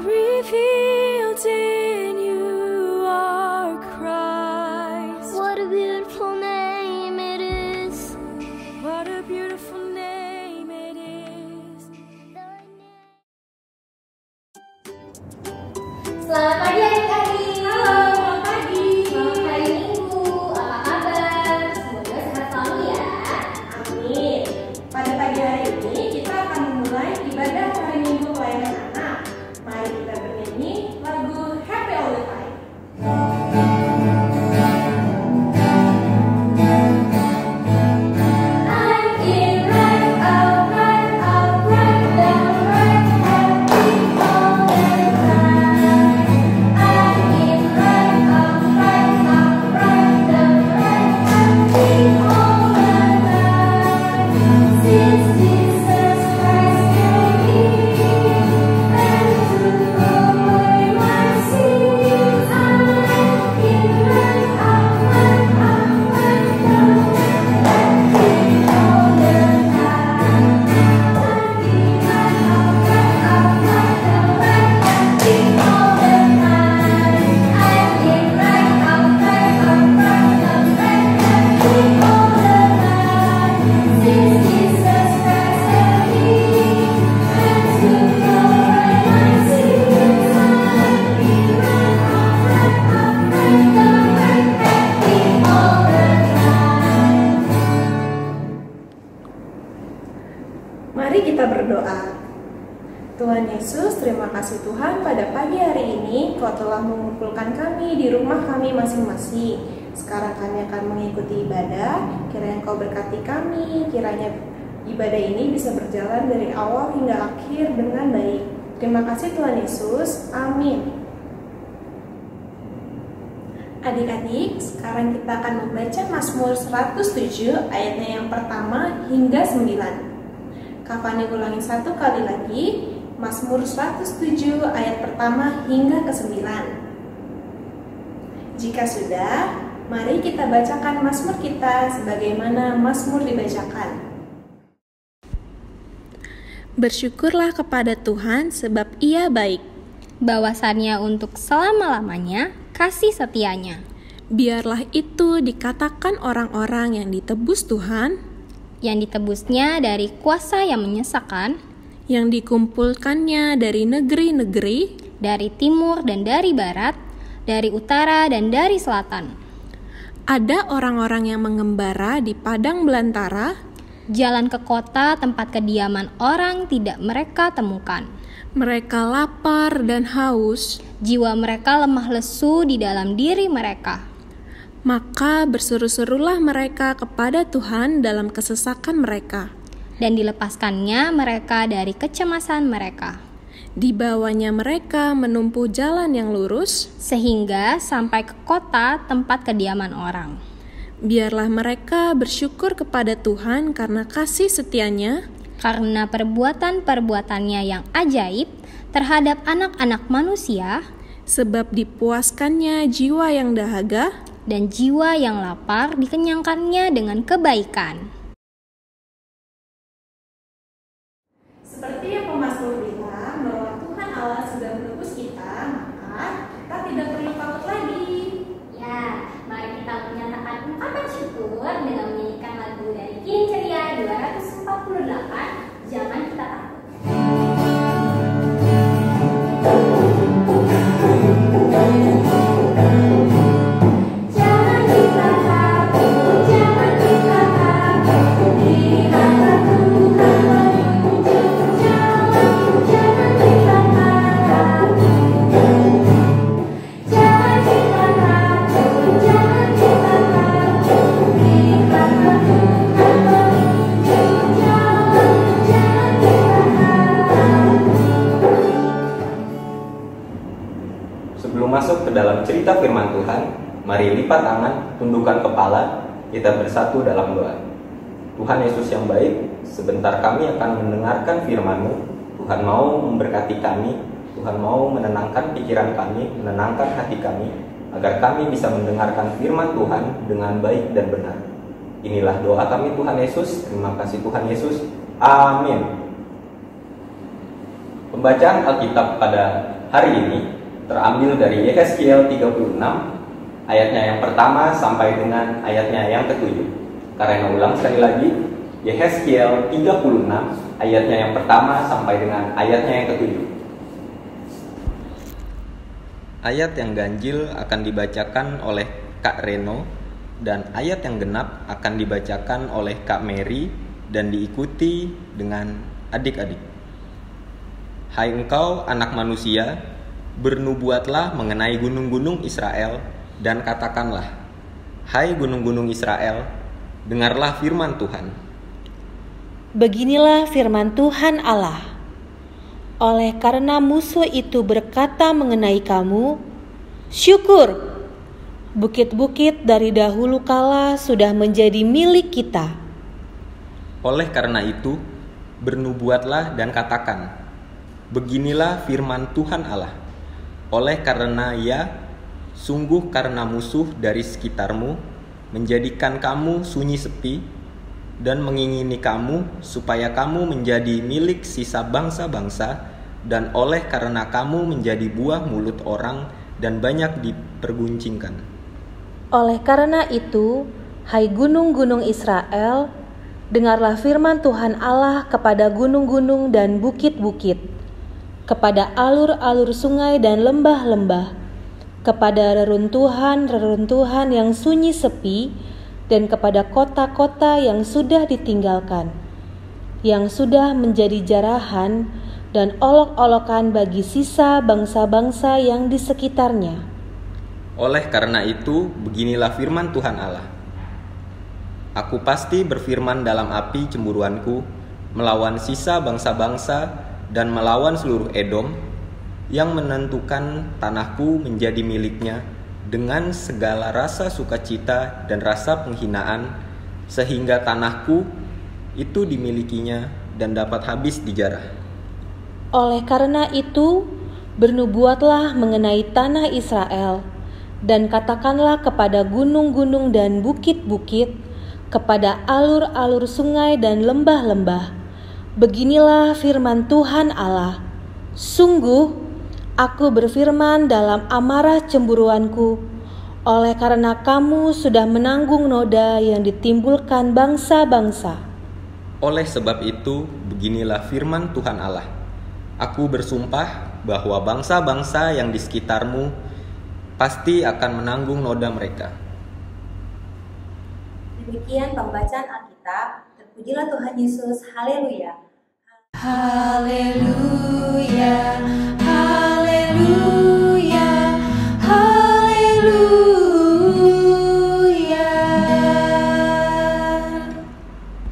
revealed in you are Christ. What a beautiful name it is. What a beautiful name it is. Selamat pagi adik-adik. Halo, selamat pagi. Selamat hari Minggu. Apa kabar? Semoga sehat selalu ya. Amin. Pada pagi hari ini kita akan memulai ibadah hari Minggu pelayanan anak. Mari kita bernyanyi lagu Happy All the Time. Mari kita berdoa. Tuhan Yesus, terima kasih Tuhan pada pagi hari ini Kau telah mengumpulkan kami di rumah kami masing-masing. Sekarang kami akan mengikuti ibadah. Kiranya Kau berkati kami, kiranya ibadah ini bisa berjalan dari awal hingga akhir dengan baik. Terima kasih Tuhan Yesus. Amin. Adik-adik, sekarang kita akan membaca Mazmur 107 ayatnya yang pertama hingga 9. Kafani ulangi satu kali lagi, Mazmur 107 ayat pertama hingga ke-9. Jika sudah, mari kita bacakan Mazmur kita sebagaimana Mazmur dibacakan. Bersyukurlah kepada Tuhan sebab Ia baik. Bahwasannya untuk selama-lamanya kasih setianya. Biarlah itu dikatakan orang-orang yang ditebus Tuhan, yang ditebusnya dari kuasa yang menyesakan, yang dikumpulkannya dari negeri-negeri, dari timur dan dari barat, dari utara dan dari selatan. Ada orang-orang yang mengembara di padang belantara, jalan ke kota tempat kediaman orang tidak mereka temukan. Mereka lapar dan haus, jiwa mereka lemah lesu di dalam diri mereka. Maka berseru-serulah mereka kepada Tuhan dalam kesesakan mereka, dan dilepaskannya mereka dari kecemasan mereka. Dibawanya mereka menempuh jalan yang lurus, sehingga sampai ke kota tempat kediaman orang. Biarlah mereka bersyukur kepada Tuhan karena kasih setianya, karena perbuatan-perbuatannya yang ajaib terhadap anak-anak manusia, sebab dipuaskannya jiwa yang dahaga, dan jiwa yang lapar dikenyangkannya dengan kebaikan. Seperti yang pemazmur bilang bahwa Tuhan Allah sudah menebus kita, maka kita tidak perlu takut lagi. Ya, mari kita menyatakan ungkapan syukur dengan menyanyikan lagu dari King Ceria 248, Jangan Kita Takut. Sebelum masuk ke dalam cerita firman Tuhan, mari lipat tangan, tundukkan kepala, kita bersatu dalam doa. Tuhan Yesus yang baik, sebentar kami akan mendengarkan firman-Mu. Tuhan mau memberkati kami, Tuhan mau menenangkan pikiran kami, menenangkan hati kami, agar kami bisa mendengarkan firman Tuhan dengan baik dan benar. Inilah doa kami Tuhan Yesus. Terima kasih Tuhan Yesus. Amin. Pembacaan Alkitab pada hari ini terambil dari Yehezkiel 36 ayatnya yang pertama sampai dengan ayatnya yang ke-7. Karena ulang sekali lagi, Yehezkiel 36 ayatnya yang pertama sampai dengan ayatnya yang ke-7. Ayat yang ganjil akan dibacakan oleh Kak Reno dan ayat yang genap akan dibacakan oleh Kak Mary dan diikuti dengan adik-adik. Hai engkau anak manusia, bernubuatlah mengenai gunung-gunung Israel dan katakanlah, hai gunung-gunung Israel, dengarlah firman Tuhan. Beginilah firman Tuhan Allah. Oleh karena musuh itu berkata mengenai kamu, syukur, bukit-bukit dari dahulu kala sudah menjadi milik kita. Oleh karena itu, bernubuatlah dan katakan, beginilah firman Tuhan Allah. Oleh karena sungguh karena musuh dari sekitarmu menjadikan kamu sunyi sepi dan mengingini kamu supaya kamu menjadi milik sisa bangsa-bangsa, dan oleh karena kamu menjadi buah mulut orang dan banyak diperguncingkan. Oleh karena itu, hai gunung-gunung Israel, dengarlah firman Tuhan Allah kepada gunung-gunung dan bukit-bukit, kepada alur-alur sungai dan lembah-lembah, kepada reruntuhan-reruntuhan yang sunyi sepi, dan kepada kota-kota yang sudah ditinggalkan, yang sudah menjadi jarahan dan olok-olokan bagi sisa bangsa-bangsa yang di sekitarnya. Oleh karena itu, beginilah firman Tuhan Allah. Aku pasti berfirman dalam api cemburuanku, melawan sisa bangsa-bangsa dan melawan seluruh Edom, yang menentukan tanahku menjadi miliknya dengan segala rasa sukacita dan rasa penghinaan, sehingga tanahku itu dimilikinya dan dapat habis dijarah. Oleh karena itu, bernubuatlah mengenai tanah Israel, dan katakanlah kepada gunung-gunung dan bukit-bukit, kepada alur-alur sungai dan lembah-lembah, beginilah firman Tuhan Allah. Sungguh, aku berfirman dalam amarah cemburuanku, oleh karena kamu sudah menanggung noda yang ditimbulkan bangsa-bangsa. Oleh sebab itu, beginilah firman Tuhan Allah. Aku bersumpah bahwa bangsa-bangsa yang di sekitarmu pasti akan menanggung noda mereka. Demikian pembacaan Alkitab. Terpujilah Tuhan Yesus. Haleluya. Haleluya, haleluya.